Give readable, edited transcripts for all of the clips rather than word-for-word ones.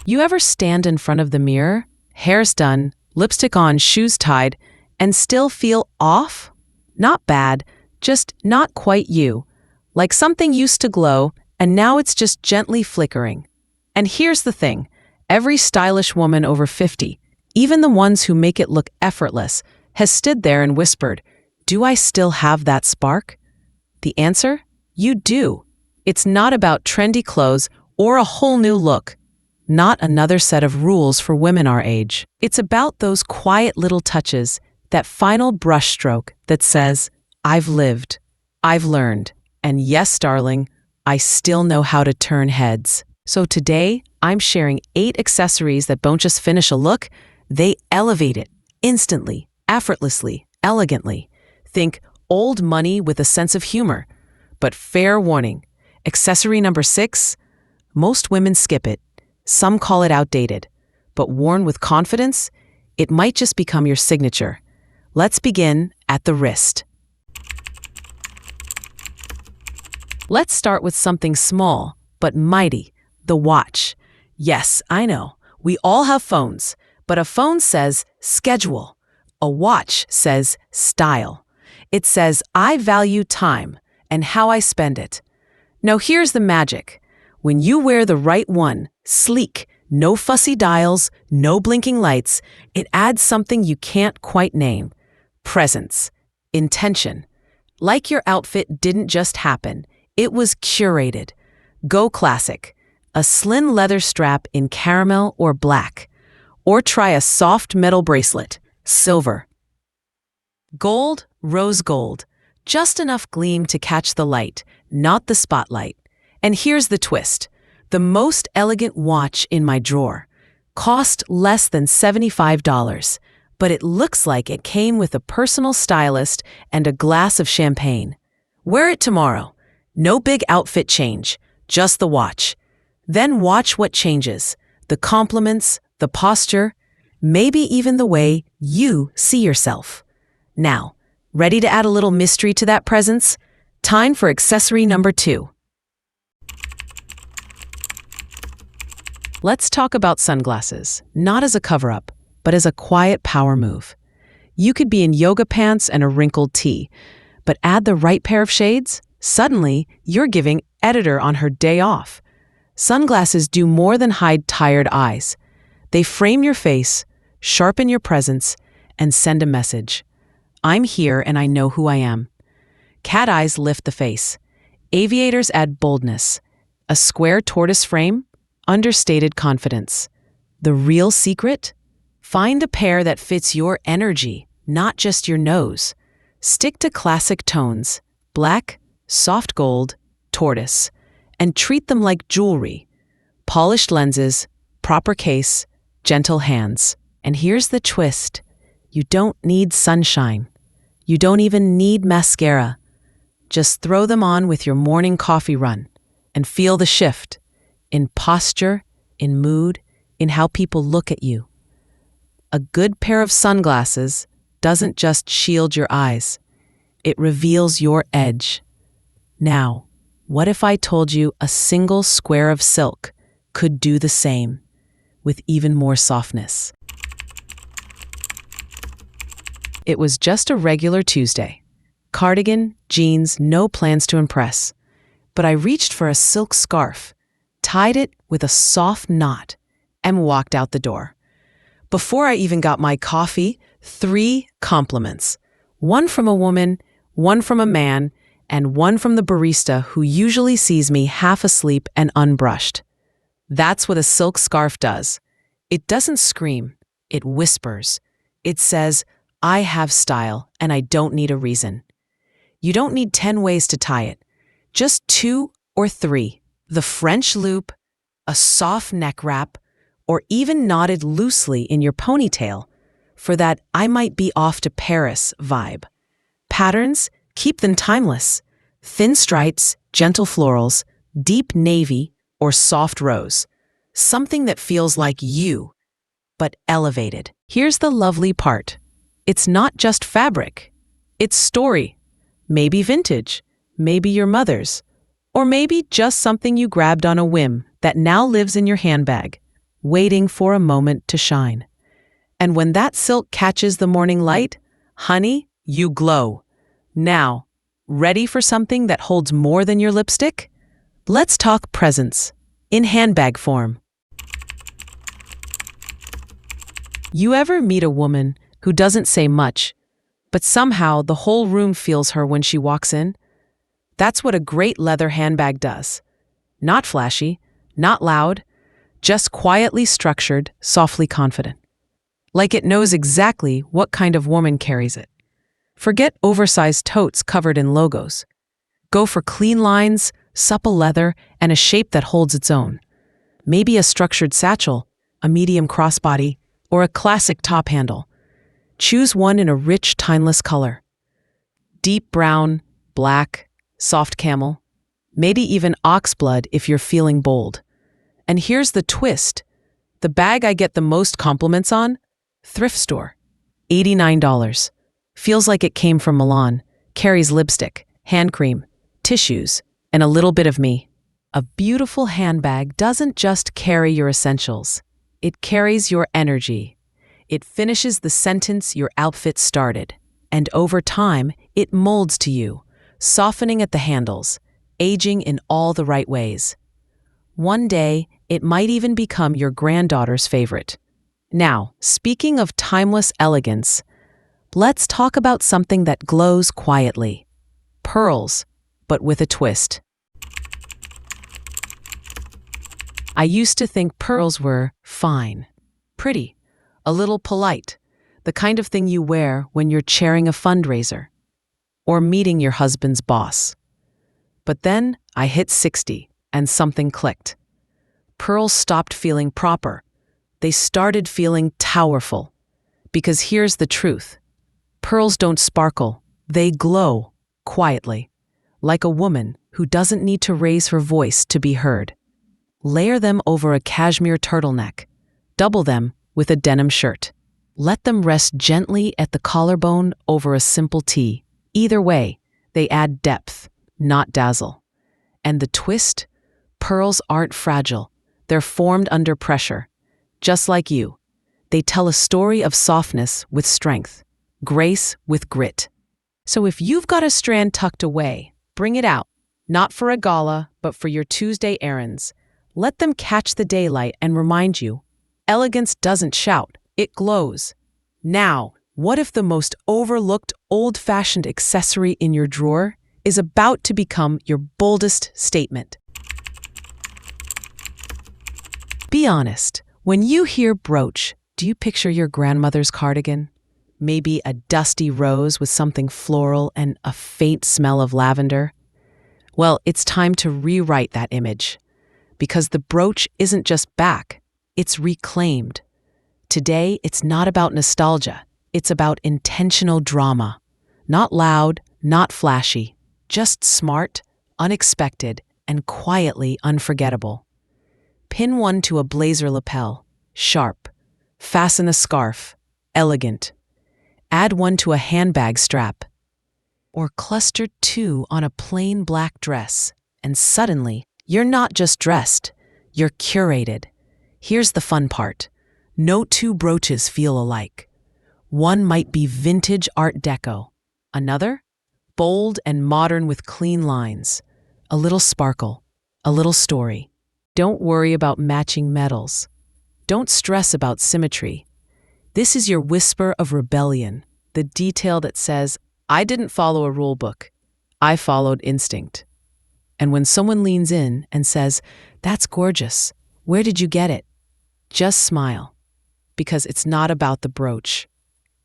You ever stand in front of the mirror, hair's done, lipstick on, shoes tied, and still feel off? Not bad, just not quite you. Like something used to glow, and now it's just gently flickering. And here's the thing, every stylish woman over 50, even the ones who make it look effortless, has stood there and whispered, "Do I still have that spark?" The answer? You do. It's not about trendy clothes or a whole new look. Not another set of rules for women our age. It's about those quiet little touches, that final brushstroke that says, "I've lived, I've learned, and yes, darling, I still know how to turn heads." So today, I'm sharing 8 accessories that don't just finish a look, they elevate it instantly, effortlessly, elegantly. Think old money with a sense of humor. But fair warning, accessory number 6, most women skip it. Some call it outdated. But worn with confidence, it might just become your signature. Let's begin at the wrist. Let's start with something small, but mighty, the watch. Yes, I know, we all have phones, but a phone says schedule. A watch says style. It says I value time and how I spend it. Now here's the magic. When you wear the right one, sleek, no fussy dials, no blinking lights, it adds something you can't quite name. Presence, intention. Like your outfit didn't just happen, it was curated. Go classic, a slim leather strap in caramel or black, or try a soft metal bracelet, silver. Gold, rose gold, just enough gleam to catch the light, not the spotlight. And here's the twist. The most elegant watch in my drawer cost less than $75, but it looks like it came with a personal stylist and a glass of champagne. Wear it tomorrow. No big outfit change, just the watch. Then watch what changes. The compliments, the posture, maybe even the way you see yourself. Now, ready to add a little mystery to that presence? Time for accessory number 2. Let's talk about sunglasses, not as a cover-up, but as a quiet power move. You could be in yoga pants and a wrinkled tee, but add the right pair of shades, suddenly you're giving editor on her day off. Sunglasses do more than hide tired eyes. They frame your face, sharpen your presence, and send a message. I'm here and I know who I am. Cat eyes lift the face. Aviators add boldness. A square tortoise frame, understated confidence. The real secret? Find a pair that fits your energy, not just your nose. Stick to classic tones, black, soft gold, tortoise, and treat them like jewelry. Polished lenses, proper case, gentle hands. And here's the twist. You don't need sunshine. You don't even need mascara. Just throw them on with your morning coffee run and feel the shift in posture, in mood, in how people look at you. A good pair of sunglasses doesn't just shield your eyes. It reveals your edge. Now, what if I told you a single square of silk could do the same, with even more softness? It was just a regular Tuesday. Cardigan, jeans, no plans to impress. But I reached for a silk scarf, tied it with a soft knot, and walked out the door. Before I even got my coffee, 3 compliments. One from a woman, one from a man, and one from the barista who usually sees me half asleep and unbrushed. That's what a silk scarf does. It doesn't scream, it whispers. It says, I have style and I don't need a reason. You don't need 10 ways to tie it, just 2 or 3. The French loop, a soft neck wrap, or even knotted loosely in your ponytail for that I might be off to Paris vibe. Patterns, keep them timeless. Thin stripes, gentle florals, deep navy, or soft rose. Something that feels like you, but elevated. Here's the lovely part. It's not just fabric. It's story. Maybe vintage, maybe your mother's, or maybe just something you grabbed on a whim that now lives in your handbag. waiting for a moment to shine. And when that silk catches the morning light, honey, you glow. Now, ready for something that holds more than your lipstick? Let's talk presents in handbag form. You ever meet a woman who doesn't say much, but somehow the whole room feels her when she walks in? That's what a great leather handbag does. Not flashy, not loud, just quietly structured, softly confident. Like it knows exactly what kind of woman carries it. Forget oversized totes covered in logos. Go for clean lines, supple leather, and a shape that holds its own. Maybe a structured satchel, a medium crossbody, or a classic top handle. Choose one in a rich, timeless color. Deep brown, black, soft camel, maybe even oxblood if you're feeling bold. And here's the twist. The bag I get the most compliments on? Thrift store. $89. Feels like it came from Milan. Carries lipstick, hand cream, tissues, and a little bit of me. A beautiful handbag doesn't just carry your essentials. It carries your energy. It finishes the sentence your outfit started. And over time, it molds to you, softening at the handles, aging in all the right ways. One day, it might even become your granddaughter's favorite. Now, speaking of timeless elegance, let's talk about something that glows quietly. Pearls, but with a twist. I used to think pearls were fine, pretty, a little polite, the kind of thing you wear when you're chairing a fundraiser or meeting your husband's boss. But then I hit 60 and something clicked. Pearls stopped feeling proper. They started feeling towerful. Because here's the truth. Pearls don't sparkle. They glow quietly, like a woman who doesn't need to raise her voice to be heard. Layer them over a cashmere turtleneck. Double them with a denim shirt. Let them rest gently at the collarbone over a simple tee. Either way, they add depth, not dazzle. And the twist? Pearls aren't fragile. They're formed under pressure. Just like you. They tell a story of softness with strength, grace with grit. So if you've got a strand tucked away, bring it out. Not for a gala, but for your Tuesday errands. Let them catch the daylight and remind you, elegance doesn't shout, it glows. Now, what if the most overlooked, old-fashioned accessory in your drawer is about to become your boldest statement? Be honest, when you hear brooch, do you picture your grandmother's cardigan? Maybe a dusty rose with something floral and a faint smell of lavender? Well, it's time to rewrite that image. Because the brooch isn't just back, it's reclaimed. Today, it's not about nostalgia. It's about intentional drama. Not loud, not flashy, just smart, unexpected, and quietly unforgettable. Pin one to a blazer lapel, sharp. Fasten a scarf, elegant. Add one to a handbag strap. Or cluster two on a plain black dress, and suddenly, you're not just dressed, you're curated. Here's the fun part. No two brooches feel alike. One might be vintage Art Deco. Another? Bold and modern with clean lines. A little sparkle, a little story. Don't worry about matching metals. Don't stress about symmetry. This is your whisper of rebellion, the detail that says, I didn't follow a rule book. I followed instinct. And when someone leans in and says, that's gorgeous, where did you get it? Just smile, because it's not about the brooch.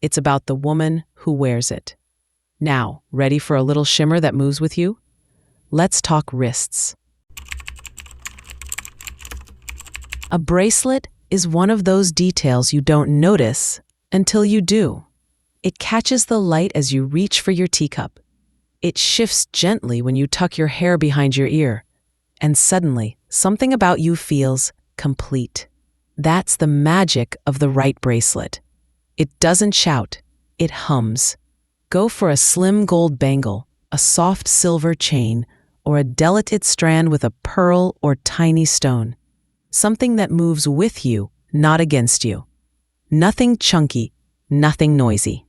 It's about the woman who wears it. Now, ready for a little shimmer that moves with you? Let's talk wrists. A bracelet is one of those details you don't notice until you do. It catches the light as you reach for your teacup. It shifts gently when you tuck your hair behind your ear. And suddenly, something about you feels complete. That's the magic of the right bracelet. It doesn't shout, it hums. Go for a slim gold bangle, a soft silver chain, or a delicate strand with a pearl or tiny stone. Something that moves with you not against you. Nothing chunky, nothing noisy.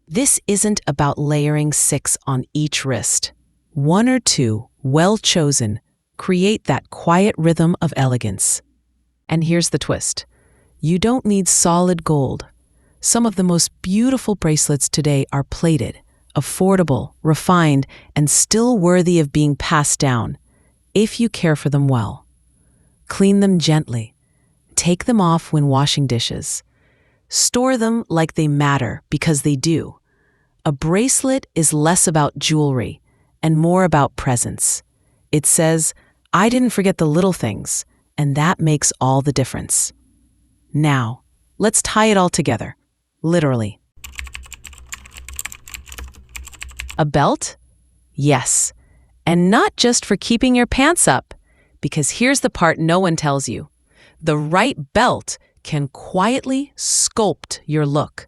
This isn't about layering 6 on each wrist. 1 or 2, well chosen, create that quiet rhythm of elegance. And here's the twist. You don't need solid gold. Some of the most beautiful bracelets today are plated, affordable, refined, and still worthy of being passed down, if you care for them well. Clean them gently. Take them off when washing dishes. Store them like they matter, because they do. A bracelet is less about jewelry and more about presence. It says, I didn't forget the little things, and that makes all the difference. Now, let's tie it all together, literally. A belt? Yes. And not just for keeping your pants up, because here's the part no one tells you. The right belt can quietly sculpt your look.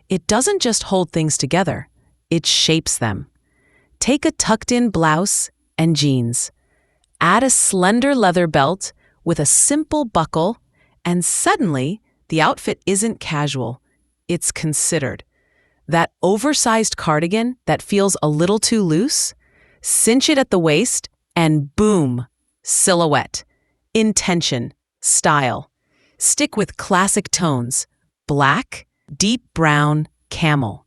It doesn't just hold things together, it shapes them. Take a tucked-in blouse and jeans. Add a slender leather belt with a simple buckle, and suddenly the outfit isn't casual, it's considered. That oversized cardigan that feels a little too loose, cinch it at the waist, and boom, silhouette, intention, style. Stick with classic tones, black, deep brown, camel.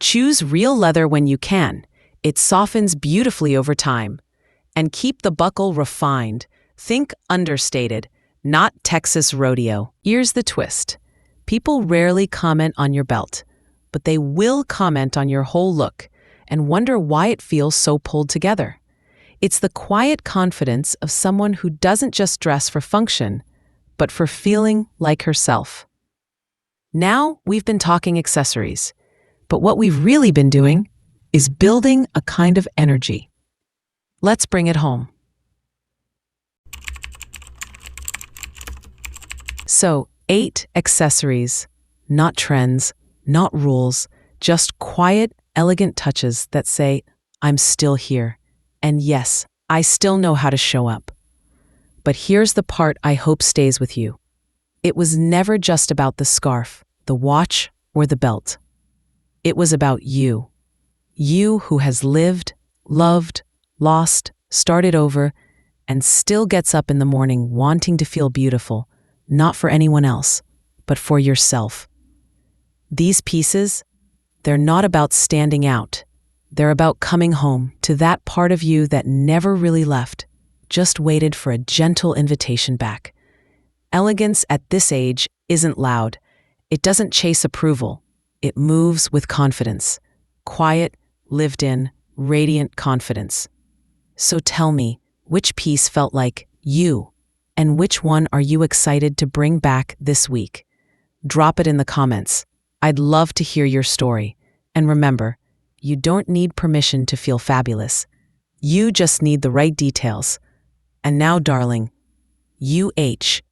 Choose real leather when you can. It softens beautifully over time. And keep the buckle refined. Think understated, not Texas rodeo. Here's the twist. People rarely comment on your belt, but they will comment on your whole look and wonder why it feels so pulled together. It's the quiet confidence of someone who doesn't just dress for function, but for feeling like herself. Now we've been talking accessories, but what we've really been doing is building a kind of energy. Let's bring it home. So, 8 accessories, not trends, not rules, just quiet, elegant touches that say, I'm still here. And yes, I still know how to show up. But here's the part I hope stays with you. It was never just about the scarf, the watch, or the belt. It was about you. You who has lived, loved, lost, started over, and still gets up in the morning wanting to feel beautiful, not for anyone else, but for yourself. These pieces, they're not about standing out. They're about coming home to that part of you that never really left, just waited for a gentle invitation back. Elegance at this age isn't loud. It doesn't chase approval. It moves with confidence. Quiet, lived-in, radiant confidence. So tell me, which piece felt like you, and which one are you excited to bring back this week? Drop it in the comments. I'd love to hear your story. And remember, you don't need permission to feel fabulous. You just need the right details. And now, darling, UH.